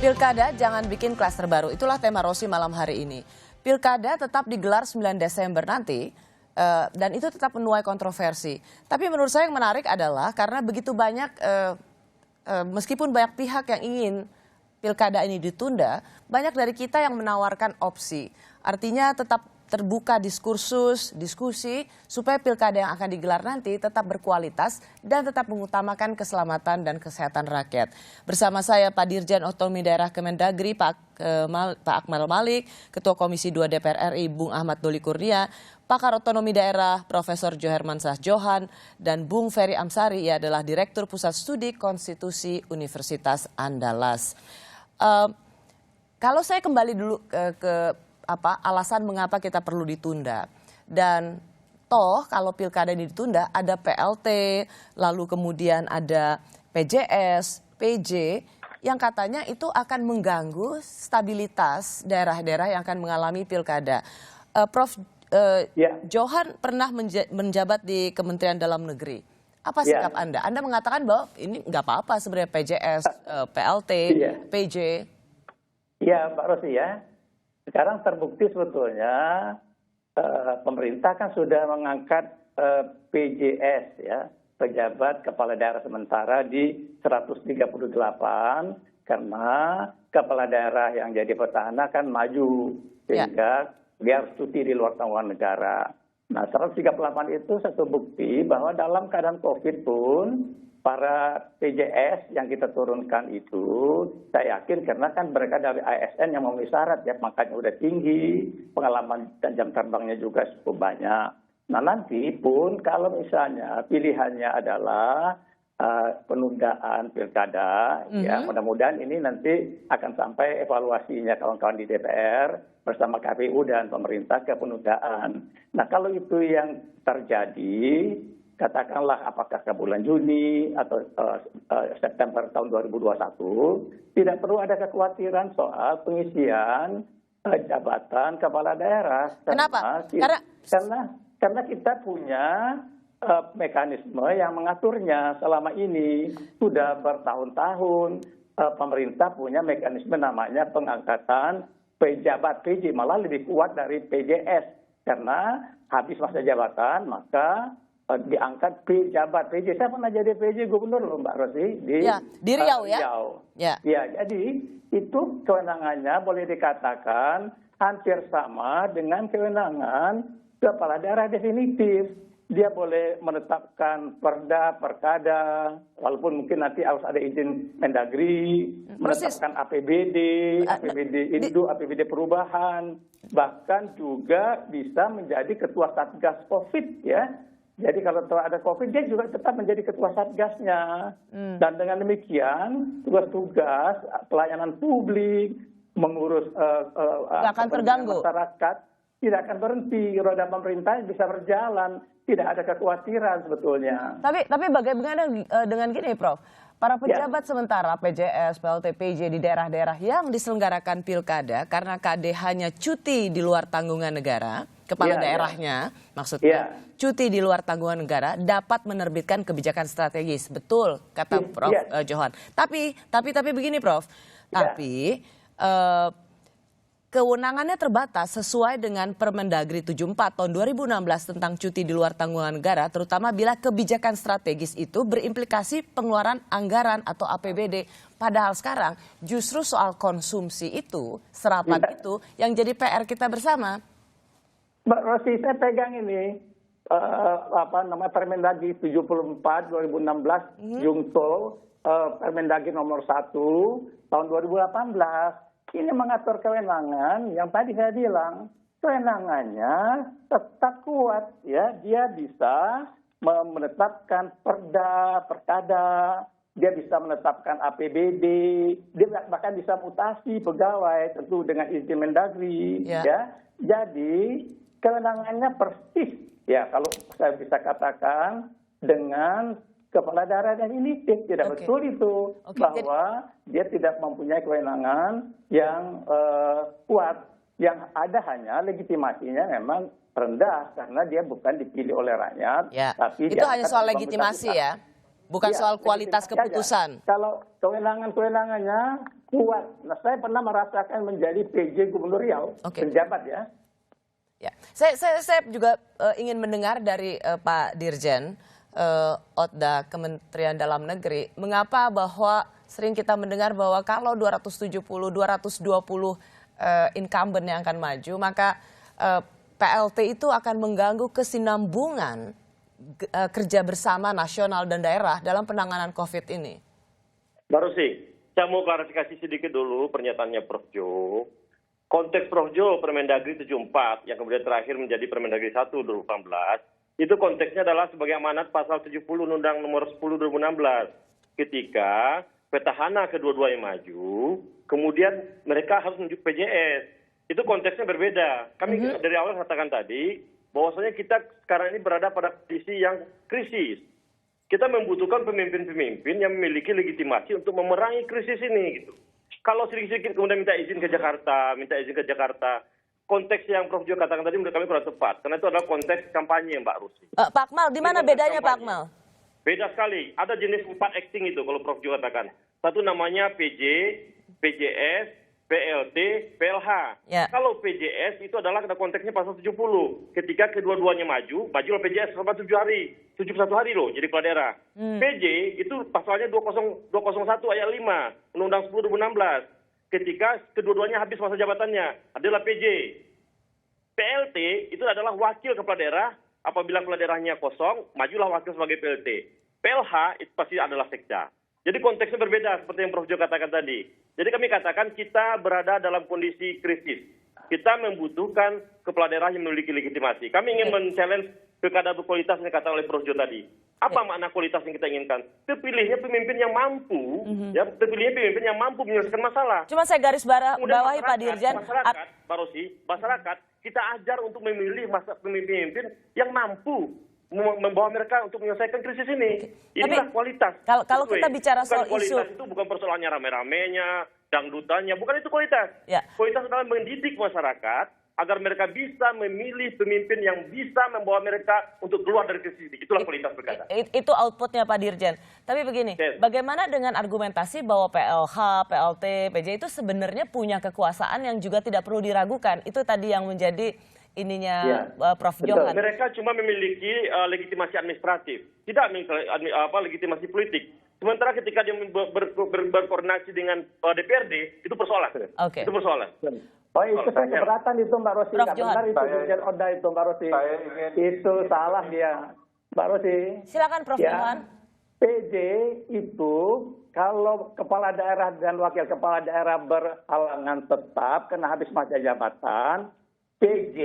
Pilkada jangan bikin klaster baru, itulah tema Rosi malam hari ini. Pilkada tetap digelar 9 Desember nanti, dan itu tetap menuai kontroversi. Tapi menurut saya yang menarik adalah karena begitu banyak, meskipun banyak pihak yang ingin pilkada ini ditunda, banyak dari kita yang menawarkan opsi. Artinya tetap terbuka diskusi supaya pilkada yang akan digelar nanti tetap berkualitas dan tetap mengutamakan keselamatan dan kesehatan rakyat. Bersama saya Pak Dirjen Otonomi Daerah Kemendagri, Pak Akmal Malik, Ketua Komisi 2 DPR RI Bung Ahmad Doli Kurnia, Pakar Otonomi Daerah Profesor Johermansyah Johan, dan Bung Ferry Amsari, ia adalah Direktur Pusat Studi Konstitusi Universitas Andalas. Kalau saya kembali dulu ke alasan mengapa kita perlu ditunda, dan toh kalau pilkada ini ditunda ada PLT, lalu kemudian ada PJS, PJ yang katanya itu akan mengganggu stabilitas daerah-daerah yang akan mengalami pilkada. Prof. Johan pernah menjabat di Kementerian Dalam Negeri. Apa sikap Anda? Anda mengatakan bahwa ini nggak apa-apa sebenarnya PJS, PLT, PJ. Iya, Mbak Rosi ya. Sekarang terbukti sebetulnya pemerintah kan sudah mengangkat PJS ya, pejabat kepala daerah sementara di 138 karena kepala daerah yang jadi petahana kan maju sehingga dia harus cuti di luar tanggungan negara. Nah 138 itu satu bukti bahwa dalam keadaan COVID pun para PJS yang kita turunkan itu, saya yakin karena kan mereka dari ASN yang memenuhi syarat ya, makanya udah tinggi, pengalaman dan jam terbangnya juga cukup banyak. Nah nanti pun kalau misalnya pilihannya adalah penundaan pilkada, ya mudah-mudahan ini nanti akan sampai evaluasinya kawan-kawan di DPR bersama KPU dan pemerintah ke penundaan. Nah kalau itu yang terjadi, katakanlah apakah ke bulan Juni atau September tahun 2021, tidak perlu ada kekhawatiran soal pengisian jabatan kepala daerah. Kenapa? Karena kita punya mekanisme yang mengaturnya selama ini. Sudah bertahun-tahun pemerintah punya mekanisme namanya pengangkatan pejabat PJ, malah lebih kuat dari PJS. Karena habis masa jabatan maka diangkat pejabat PJ. Saya pernah jadi PJ gubernur loh Mbak Rosi di Riau ya? Ya, jadi itu kewenangannya boleh dikatakan hampir sama dengan kewenangan kepala daerah definitif. Dia boleh menetapkan perda, perkada, walaupun mungkin nanti harus ada izin Mendagri, menetapkan APBD, APBD Induk, APBD perubahan, bahkan juga bisa menjadi ketua Satgas COVID ya. Jadi kalau telah ada COVID, dia juga tetap menjadi ketua Satgasnya. Dan dengan demikian, tugas-tugas pelayanan publik, mengurus akan terganggu. Masyarakat, tidak akan berhenti. Roda pemerintah bisa berjalan. Tidak ada kekhawatiran sebetulnya. Tapi bagaimana dengan gini, Prof? Para pejabat sementara PJS, PLT, PJ di daerah-daerah yang diselenggarakan pilkada karena KD hanya cuti di luar tanggungan negara, kepala daerahnya maksudnya cuti di luar tanggungan negara dapat menerbitkan kebijakan strategis. Betul kata Prof. Johan. Tapi begini, Prof. Tapi kewenangannya terbatas sesuai dengan Permendagri 74 tahun 2016 tentang cuti di luar tanggungan negara, terutama bila kebijakan strategis itu berimplikasi pengeluaran anggaran atau APBD. Padahal sekarang justru soal konsumsi itu, serapan itu yang jadi PR kita bersama. Mbak Rosi, saya pegang ini Permendagri 74 2016 Jungto, Permendagri nomor 1 tahun 2018. Ini mengatur kewenangan yang tadi saya bilang, kewenangannya tetap kuat ya, dia bisa menetapkan perda, perkada, dia bisa menetapkan APBD, dia bahkan bisa mutasi pegawai tentu dengan izin Mendagri ya. Jadi kewenangannya persis ya kalau saya bisa katakan dengan kepala daerah dan ini tidak betul itu bahwa dia tidak mempunyai kewenangan yang kuat. Yang ada hanya legitimasinya memang rendah karena dia bukan dipilih oleh rakyat. Tapi itu hanya soal legitimasi ya, bukan soal kualitas keputusan. Kalau kewenangannya kuat. Nah, saya pernah merasakan menjadi PJ Gubernur Riau, penjabat ya. Ya, saya juga ingin mendengar dari Pak Dirjen Otda Kementerian Dalam Negeri, mengapa bahwa sering kita mendengar bahwa kalau 270, 220 incumbent yang akan maju, maka PLT itu akan mengganggu kesinambungan kerja bersama nasional dan daerah dalam penanganan COVID ini. Baru sih, saya mau klarifikasi sedikit dulu pernyataannya Prof. Jo. Konteks Prof. Jo Permendagri 74 yang kemudian terakhir menjadi Permendagri 1 2018, itu konteksnya adalah sebagai amanat pasal 70 Undang nomor 10 2016. Ketika petahana kedua-duanya maju, kemudian mereka harus menunjuk PJS. Itu konteksnya berbeda. Kami dari awal katakan tadi, bahwasanya kita sekarang ini berada pada posisi yang krisis. Kita membutuhkan pemimpin-pemimpin yang memiliki legitimasi untuk memerangi krisis ini. Gitu. Kalau sedikit-sedikit kemudian minta izin ke Jakarta, konteks yang Prof. Jo katakan tadi menurut kami kurang tepat. Karena itu adalah konteks kampanye, Mbak Rusi. Pak Akmal, di mana bedanya Pak Akmal? Beda sekali. Ada jenis 4 acting itu kalau Prof. Jo katakan. Satu namanya PJ, PJS, PLT, PLH. Ya. Kalau PJS itu adalah konteksnya pasal 70. Ketika kedua-duanya maju, majulah PJS selama 7 hari. 71 hari loh jadi kepala daerah. PJ itu pasalnya 201 ayat 5, Undang-Undang 10 2016. Ketika kedua-duanya habis masa jabatannya, adalah PJ. PLT itu adalah wakil kepala daerah, apabila kepala daerahnya kosong, majulah wakil sebagai PLT. PLH itu pasti adalah sekda. Jadi konteksnya berbeda seperti yang Prof. Jo katakan tadi. Jadi kami katakan kita berada dalam kondisi krisis. Kita membutuhkan kepala daerah yang memiliki legitimasi. Kami ingin men-challenge pilkada berkualitas yang dikatakan oleh Prof. Jo tadi. Apa makna kualitas yang kita inginkan? Terpilihnya pemimpin yang mampu, ya, terpilihnya pemimpin yang mampu menyelesaikan masalah. Cuma saya garis bawahi Pak Dirjen. Masyarakat, kita ajar untuk memilih pemimpin yang mampu membawa mereka untuk menyelesaikan krisis ini. Inilah kualitas. Kalau kita bicara soal kualitas itu bukan persoalannya rame-ramenya, dangdutannya, bukan itu kualitas. Ya. Kualitas adalah mendidik masyarakat agar mereka bisa memilih pemimpin yang bisa membawa mereka untuk keluar dari krisis ini. Itulah kualitas pilkada. Itu outputnya Pak Dirjen. Tapi begini, bagaimana dengan argumentasi bahwa PLH, PLT, PJ itu sebenarnya punya kekuasaan yang juga tidak perlu diragukan. Itu tadi yang menjadi ininya Prof. Johan. Mereka cuma memiliki legitimasi administratif, tidak legitimasi politik. Sementara ketika dia berkoordinasi dengan DPRD, itu persoalan. Itu persoalan. Oh, itu saya keberatan itu Mbak Rosi. Nggak benar itu Dirjen Oda itu Mbak Rosi. Itu salah dia, Mbak Rosi. Silakan Prof. Johan. PJ itu kalau kepala daerah dan wakil kepala daerah berhalangan tetap karena habis masa jabatan, PJ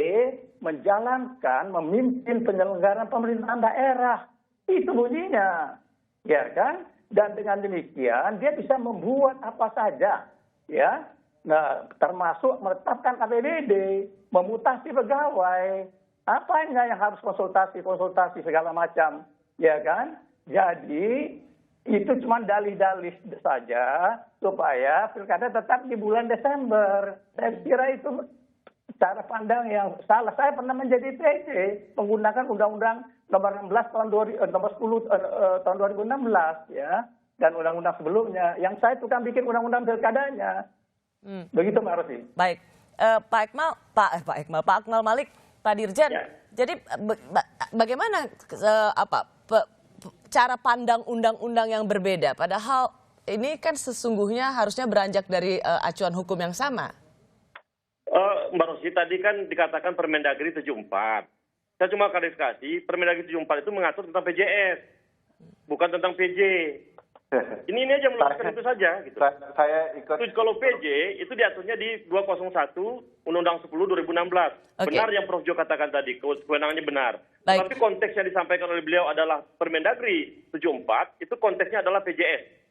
menjalankan, memimpin penyelenggaraan pemerintahan daerah. Itu bunyinya. Ya kan? Dan dengan demikian dia bisa membuat apa saja. Ya. Nah, termasuk menetapkan APBD, memutasi pegawai. Apanya yang harus konsultasi segala macam. Ya kan? Jadi itu cuma dalih-dalih saja supaya pilkada tetap di bulan Desember. Saya kira itu cara pandang yang salah. Saya pernah menjadi PJ menggunakan Undang-Undang Nomor 16 tahun nomor 10 tahun 2016 ya, dan undang-undang sebelumnya. Yang saya tukang bikin undang-undang pilkadanya. Begitu Mbak Rosi. Baik, Pak Akmal Malik, Pak Dirjen. Ya. Jadi bagaimana cara pandang undang-undang yang berbeda? Padahal ini kan sesungguhnya harusnya beranjak dari acuan hukum yang sama. Mbak Rosi, tadi kan dikatakan Permendagri 74. Saya cuma klarifikasi, Permendagri 74 itu mengatur tentang PJS, bukan tentang PJ. Ini aja meluruskan itu saja. Gitu. Saya ikut. Kalau PJ itu diaturnya di 201 Undang-Undang 10 2016. Benar yang Prof. Jo katakan tadi, kewenangannya benar. Baik. Tapi konteks yang disampaikan oleh beliau adalah Permendagri 74, itu konteksnya adalah PJS.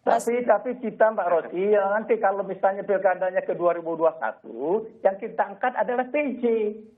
Tapi kita Mbak Rosi, nanti kalau misalnya pilkadanya ke 2021, yang kita angkat adalah PJ,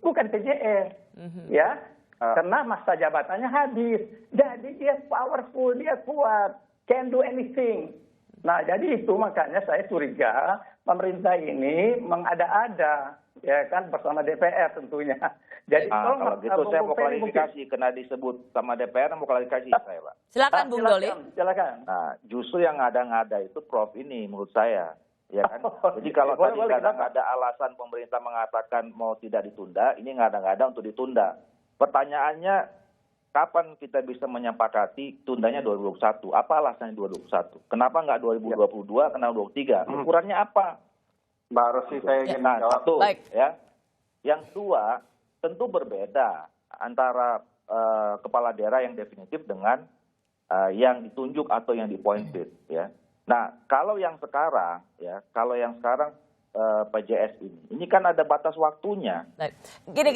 bukan PJS. Ya, karena masa jabatannya habis. Jadi dia powerful, dia kuat, can do anything. Nah, jadi itu makanya saya curiga pemerintah ini mengada-ada, ya kan, bersama DPR tentunya. Jadi kalau gitu saya mau klarifikasi, kena disebut sama DPR, mau klarifikasi saya, Pak. Silakan Bung Doli. Silakan. Nah, justru yang ngada-ngada itu Prof ini menurut saya. Ya kan? Jadi kalau tadi kadang ada alasan pemerintah mengatakan mau tidak ditunda, ini ngada-ngada untuk ditunda. Pertanyaannya, kapan kita bisa menyepakati tundanya 2021? Apa alasannya 2021? Kenapa nggak 2022, kenapa 2023? Ukurannya apa? Mbak Rosi, saya ingin jawab. Satu, ya. Yang kedua, tentu berbeda antara kepala daerah yang definitif dengan yang ditunjuk atau yang di-appointed, ya. Nah, kalau yang sekarang PJS ini kan ada batas waktunya. Gini.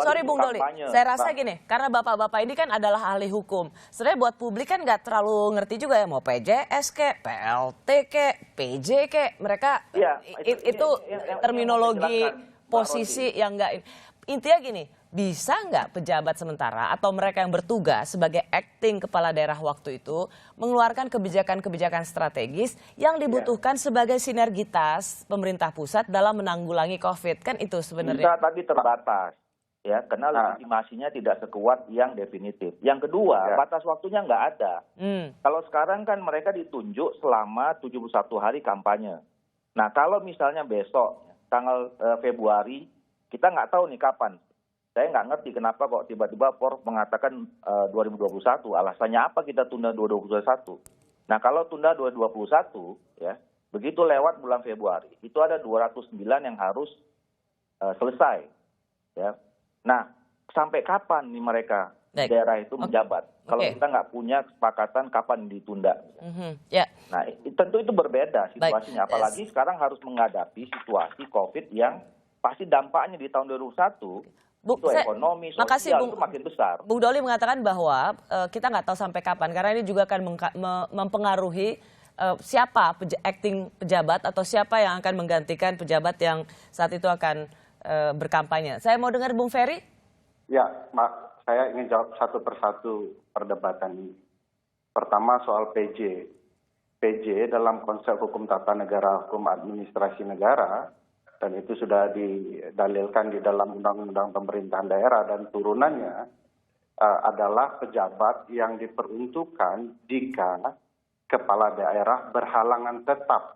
Sorry Bung Doli, saya rasa gini, karena bapak-bapak ini kan adalah ahli hukum. Sebenarnya buat publik kan nggak terlalu ngerti juga ya, mau PJS kek, PLT kek, PJ kek, mereka itu terminologi posisi yang nggak. Intinya gini, bisa nggak pejabat sementara atau mereka yang bertugas sebagai acting kepala daerah waktu itu mengeluarkan kebijakan-kebijakan strategis yang dibutuhkan sebagai sinergitas pemerintah pusat dalam menanggulangi COVID? Kan itu sebenarnya. Bisa, tapi terbatas. Ya, karena legitimasinya tidak sekuat yang definitif. Yang kedua, batas waktunya nggak ada. Kalau sekarang kan mereka ditunjuk selama 71 hari kampanye. Nah, kalau misalnya besok, tanggal Februari, kita nggak tahu nih kapan. Saya nggak ngerti kenapa kok tiba-tiba Prof mengatakan 2021. Alasannya apa kita tunda 2021? Nah, kalau tunda 2021, ya, begitu lewat bulan Februari, itu ada 209 yang harus selesai. Ya. Nah, sampai kapan nih mereka daerah itu menjabat? Kalau kita nggak punya kesepakatan kapan ditunda. Nah, tentu itu berbeda situasinya. Apalagi sekarang harus menghadapi situasi COVID yang pasti dampaknya di tahun 2021 itu ekonomi, sosial itu makin besar. Bung Doli mengatakan bahwa kita nggak tahu sampai kapan, karena ini juga akan mempengaruhi siapa acting pejabat atau siapa yang akan menggantikan pejabat yang saat itu akan berkampanye. Saya mau dengar Bung Ferry. Ya, Mbak, saya ingin jawab satu persatu perdebatan ini. Pertama soal PJ. PJ dalam konsep hukum tata negara, hukum administrasi negara, dan itu sudah didalilkan di dalam Undang-Undang Pemerintahan Daerah dan turunannya adalah pejabat yang diperuntukkan jika kepala daerah berhalangan tetap.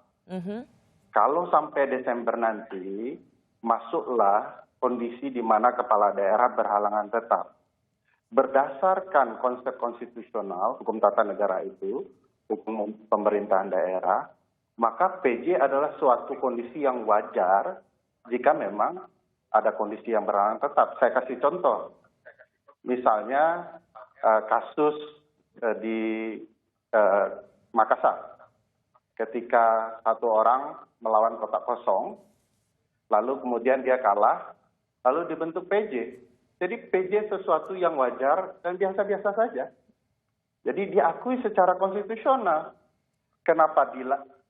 Kalau sampai Desember nanti, masuklah kondisi di mana kepala daerah berhalangan tetap. Berdasarkan konsep konstitusional, hukum tata negara itu, hukum pemerintahan daerah, maka PJ adalah suatu kondisi yang wajar jika memang ada kondisi yang berhalangan tetap. Saya kasih contoh. Misalnya kasus di Makassar. Ketika satu orang melawan kotak kosong, lalu kemudian dia kalah, lalu dibentuk PJ. Jadi PJ sesuatu yang wajar dan biasa-biasa saja. Jadi diakui secara konstitusional. Kenapa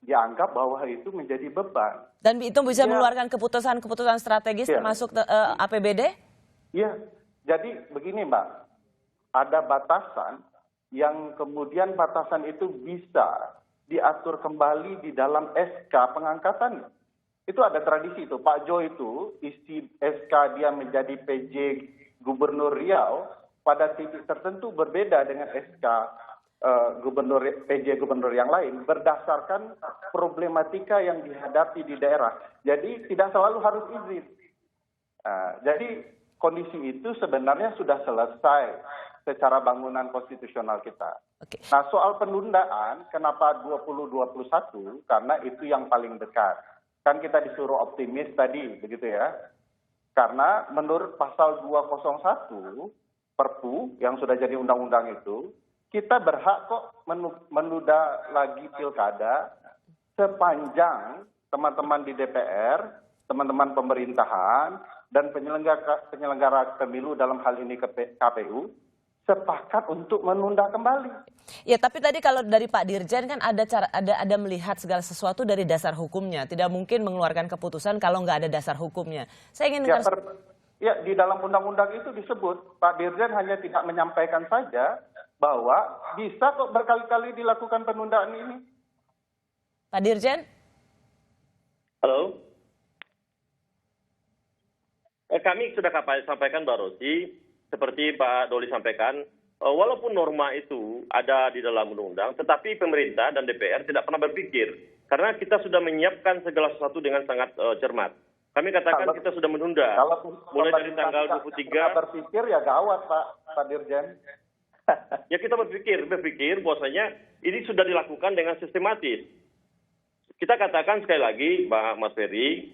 dianggap bahwa itu menjadi beban. Dan itu bisa mengeluarkan keputusan-keputusan strategis termasuk APBD? Iya, jadi begini Mbak, ada batasan yang kemudian batasan itu bisa diatur kembali di dalam SK pengangkatan. Itu ada tradisi itu, Pak Jo itu isi SK dia menjadi PJ Gubernur Riau pada titik tertentu berbeda dengan SK PJ gubernur yang lain berdasarkan problematika yang dihadapi di daerah. Jadi tidak selalu harus izin. Jadi kondisi itu sebenarnya sudah selesai secara bangunan konstitusional kita. Nah, soal penundaan, kenapa 2021? Karena itu yang paling dekat. Kan kita disuruh optimis tadi, begitu ya. Karena menurut pasal 201 Perpu yang sudah jadi undang-undang itu, kita berhak kok menunda lagi pilkada sepanjang teman-teman di DPR, teman-teman pemerintahan, dan penyelenggara pemilu dalam hal ini KPU, sepakat untuk menunda kembali. Ya, tapi tadi kalau dari Pak Dirjen kan ada melihat segala sesuatu dari dasar hukumnya. Tidak mungkin mengeluarkan keputusan kalau nggak ada dasar hukumnya. Saya ingin dengar. Ya, di dalam undang-undang itu disebut, Pak Dirjen hanya tidak menyampaikan saja bahwa bisa kok berkali-kali dilakukan penundaan ini. Pak Dirjen? Halo? Kami sudah sampaikan Mbak Rosi, seperti Pak Doli sampaikan, walaupun norma itu ada di dalam undang-undang, tetapi pemerintah dan DPR tidak pernah berpikir. Karena kita sudah menyiapkan segala sesuatu dengan sangat cermat. Kami katakan kita sudah menunda. Mulai dari tanggal 23. Kita berpikir ya gawat Pak Dirjen. Ya kita berpikir bahwasanya ini sudah dilakukan dengan sistematis. Kita katakan sekali lagi, Mas Ferry,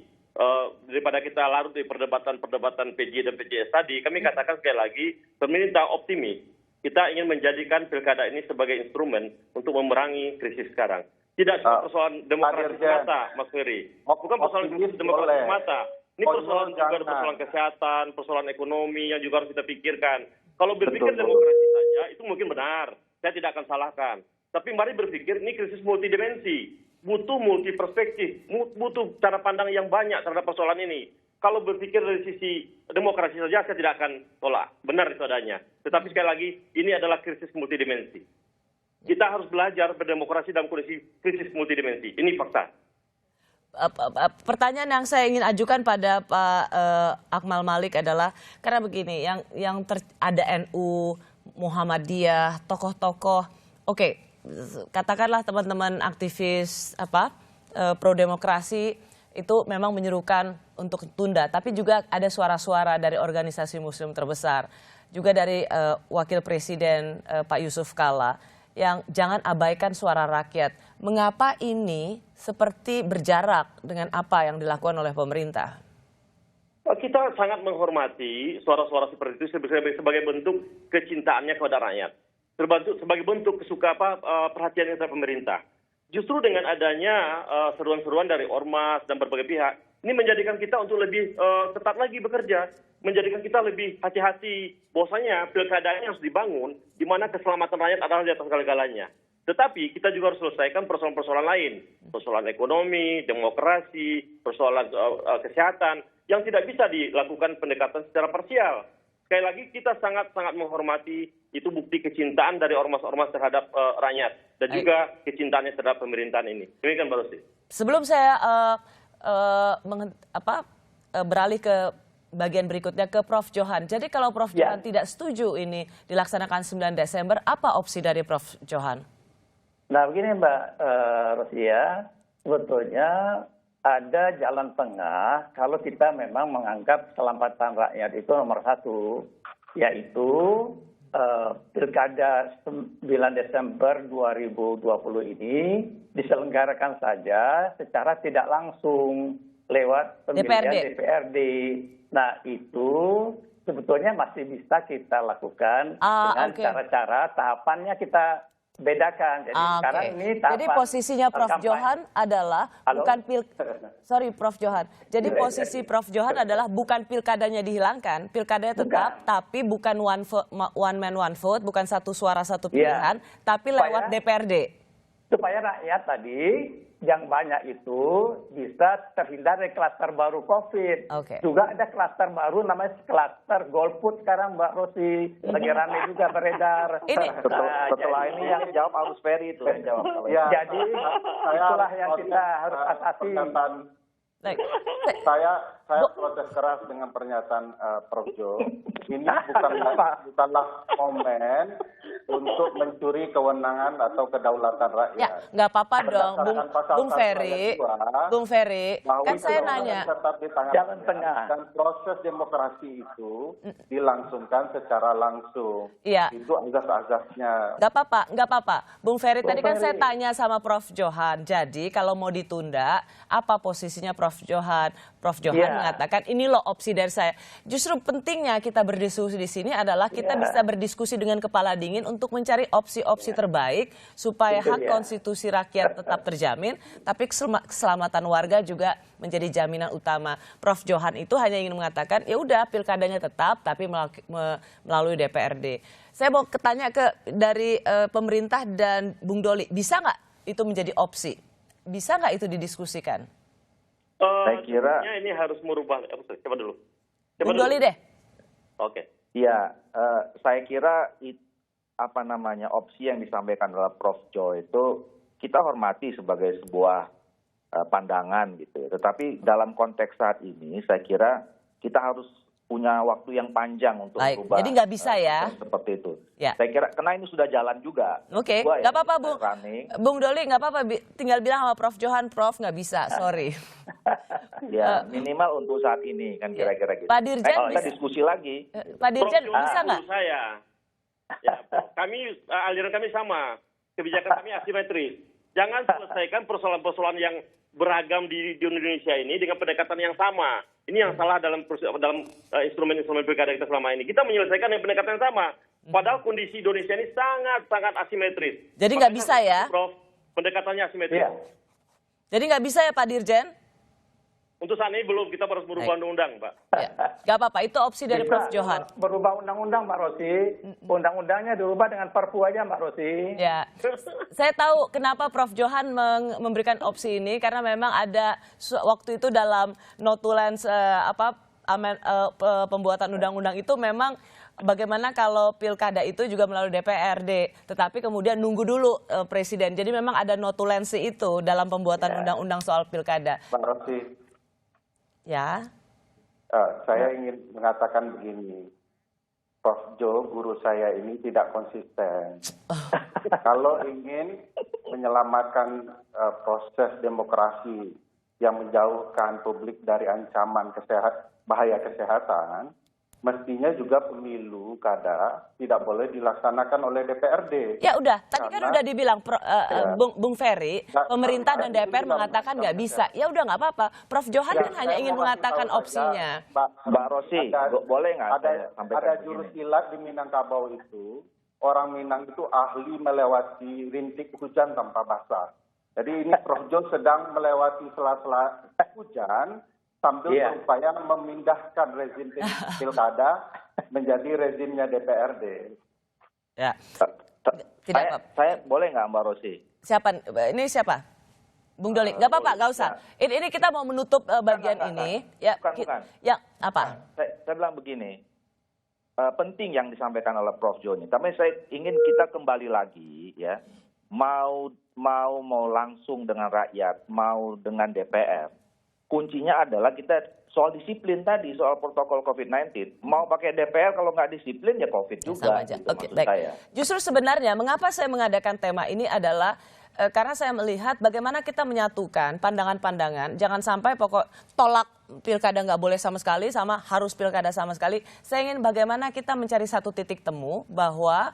daripada kita larut di perdebatan PJ dan PJS tadi, kami katakan sekali lagi, pemerintah optimis. Kita ingin menjadikan pilkada ini sebagai instrumen untuk memerangi krisis sekarang. Tidak cuma persoalan demokrasi semata, Mas Ferry. Bukan persoalan demokrasi semata. Ini persoalan juga persoalan kesehatan, persoalan ekonomi yang juga harus kita pikirkan. Kalau berpikir demokrasi saja, itu mungkin benar. Saya tidak akan salahkan. Tapi mari berpikir ini krisis multidimensi. Butuh multi perspektif. Butuh cara pandang yang banyak terhadap persoalan ini. Kalau berpikir dari sisi demokrasi saja, saya tidak akan tolak. Benar itu adanya. Tetapi sekali lagi, ini adalah krisis multidimensi. Kita harus belajar berdemokrasi dalam kondisi krisis multidimensi. Ini fakta. Pertanyaan yang saya ingin ajukan pada Pak Akmal Malik adalah karena begini, yang ada NU, Muhammadiyah, tokoh-tokoh, oke, katakanlah teman-teman aktivis pro demokrasi itu memang menyerukan untuk tunda, tapi juga ada suara-suara dari organisasi Muslim terbesar, juga dari Wakil Presiden Pak Yusuf Kalla, yang jangan abaikan suara rakyat. Mengapa ini seperti berjarak dengan apa yang dilakukan oleh pemerintah? Kita sangat menghormati suara-suara seperti itu sebagai bentuk kecintaannya kepada rakyat. Sebagai bentuk perhatiannya terhadap pemerintah. Justru dengan adanya seruan-seruan dari ormas dan berbagai pihak, ini menjadikan kita untuk lebih ketat lagi bekerja. Menjadikan kita lebih hati-hati. Bahwasanya pilkadanya harus dibangun, di mana keselamatan rakyat adalah di atas segala-galanya. Tetapi kita juga harus selesaikan persoalan-persoalan lain. Persoalan ekonomi, demokrasi, persoalan kesehatan, yang tidak bisa dilakukan pendekatan secara parsial. Sekali lagi kita sangat-sangat menghormati itu bukti kecintaan dari ormas-ormas terhadap rakyat. Dan juga kecintaannya terhadap pemerintahan ini. Demikian Mbak Rosti. Sebelum saya beralih ke bagian berikutnya ke Prof. Johan. Jadi kalau Prof. Johan tidak setuju ini dilaksanakan 9 Desember, apa opsi dari Prof. Johan? Nah begini Mbak Rosia, sebetulnya ada jalan tengah kalau kita memang menganggap keselamatan rakyat itu nomor satu, yaitu Pilkada 9 Desember 2020 ini diselenggarakan saja secara tidak langsung lewat pemilihan DPRD. Nah itu sebetulnya masih bisa kita lakukan dengan cara-cara tahapannya kita bedakan. Jadi sekarang ini tahapan. Jadi posisinya Prof. Johan adalah bukan Prof. Johan. Jadi posisi Prof. Johan adalah bukan pilkadanya dihilangkan, pilkadanya tetap, tapi bukan one man one vote, bukan satu suara satu pilihan, tapi lewat DPRD. Supaya rakyat tadi yang banyak itu bisa terhindar dari klaster baru COVID. Juga ada klaster baru namanya klaster golput sekarang Mbak Rosi. Lagi ramai juga beredar. Setelah ini yang jawab Agus Ferry itu. Jadi itulah yang kita harus atasi. Saya protes keras dengan pernyataan Prof. Jo. Ini bukanlah momen untuk mencuri kewenangan atau kedaulatan rakyat. Ya, nggak apa-apa dong, Bung Ferry. Kan saya nanya. Tetap di tangan jalan tengah. Dan proses demokrasi itu dilangsungkan secara langsung. Iya. Itu azas-azasnya. Nggak apa-apa. Bung Ferry, tadi kan saya tanya sama Prof. Johan. Jadi kalau mau ditunda, apa posisinya Prof. Johan? Prof. Johan mengatakan ini loh opsi dari saya. Justru pentingnya kita berdiskusi di sini adalah kita bisa berdiskusi dengan kepala dingin untuk mencari opsi-opsi terbaik supaya hak konstitusi rakyat tetap terjamin, tapi keselamatan warga juga menjadi jaminan utama. Prof. Johan itu hanya ingin mengatakan ya udah pilkadanya tetap tapi melalui DPRD. Saya mau tanya dari pemerintah dan Bung Doli, bisa nggak itu menjadi opsi? Bisa nggak itu didiskusikan? Saya kira ini harus merubah. Coba dulu. Bung Doli deh. Oke. Iya, saya kira opsi yang disampaikan oleh Prof. Jo itu kita hormati sebagai sebuah pandangan gitu. Tetapi dalam konteks saat ini saya kira kita harus punya waktu yang panjang untuk Baik. berubah. Jadi nggak bisa ya? Seperti itu. Ya. Saya kira karena ini sudah jalan juga. Oke, nggak apa-apa Bung Doli, nggak apa-apa. Tinggal bilang sama Prof Johan, Prof nggak bisa, sorry. Ya minimal untuk saat ini kan kira-kira gitu. Pak Dirjen kita diskusi lagi. Pak Dirjen bisa nggak? Saya, ya, aliran kami sama, kebijakan kami asimetris. Jangan selesaikan persoalan-persoalan yang beragam di Indonesia ini dengan pendekatan yang sama. Ini yang salah dalam instrumen-instrumen pilkada kita selama ini. Kita menyelesaikan dengan pendekatan yang sama. Padahal kondisi Indonesia ini sangat-sangat asimetris. Jadi nggak bisa ya? Prof, pendekatannya asimetris. Iya. Jadi nggak bisa ya Pak Dirjen? Untuk saat ini belum, kita harus merubah undang-undang, Pak. Ya. Nggak apa-apa, itu opsi dari Prof Johan. Berubah undang-undang, Mbak Rosi. Undang-undangnya dirubah dengan Perpu aja, Mbak Rosi. Ya, saya tahu kenapa Prof Johan memberikan opsi ini karena memang ada waktu itu dalam notulen pembuatan undang-undang itu memang bagaimana kalau pilkada itu juga melalui DPRD, tetapi kemudian nunggu dulu presiden. Jadi memang ada notulensi itu dalam pembuatan undang-undang soal pilkada. Mbak Rosi. Ya. Saya ingin mengatakan begini, Prof Jo, guru saya ini tidak konsisten. Kalau ingin menyelamatkan proses demokrasi yang menjauhkan publik dari ancaman bahaya kesehatan, mestinya juga pemilu kada tidak boleh dilaksanakan oleh DPRD. Ya udah, tadi kan udah dibilang Bung Ferry, pemerintah dan DPR mengatakan nggak bisa. Ya udah nggak apa-apa. Prof Johan kan hanya ingin mengatakan opsinya. Mbak Rosi, boleh nggak? Ada jurus silat di Minangkabau itu, orang Minang itu ahli melewati rintik hujan tanpa basah. Jadi ini Prof Jo sedang melewati sela-sela hujan, sambil berupaya memindahkan rezim pilkada menjadi rezimnya DPRD. Ya. Saya boleh nggak Mbak Rosi? Siapa? Ini siapa? Bung Doli. Nggak apa-apa, nggak usah. Ini kita mau menutup bagian ini. Ya, bukan. Ya, apa? Saya bilang begini, penting yang disampaikan oleh Prof Jo ini. Tapi saya ingin kita kembali lagi, ya, mau langsung dengan rakyat, mau dengan DPR. Kuncinya adalah kita soal disiplin tadi, soal protokol COVID-19. Mau pakai DPR kalau nggak disiplin ya COVID juga. Sama aja. Gitu, Oke, baik. saya. Justru sebenarnya mengapa saya mengadakan tema ini adalah karena saya melihat bagaimana kita menyatukan pandangan-pandangan. Jangan sampai tolak pilkada nggak boleh sama sekali sama harus pilkada sama sekali. Saya ingin bagaimana kita mencari satu titik temu bahwa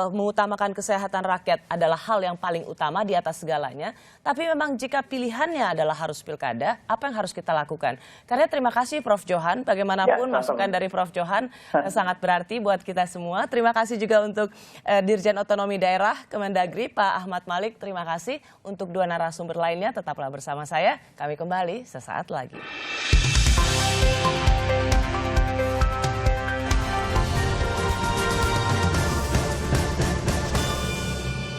mengutamakan kesehatan rakyat adalah hal yang paling utama di atas segalanya. Tapi memang jika pilihannya adalah harus pilkada, apa yang harus kita lakukan? Karena terima kasih Prof Johan, bagaimanapun masukan dari Prof Johan sangat berarti buat kita semua. Terima kasih juga untuk Dirjen Otonomi Daerah Kemendagri, Pak Ahmad Malik. Terima kasih untuk dua narasumber lainnya. Tetaplah bersama saya, kami kembali sesaat lagi.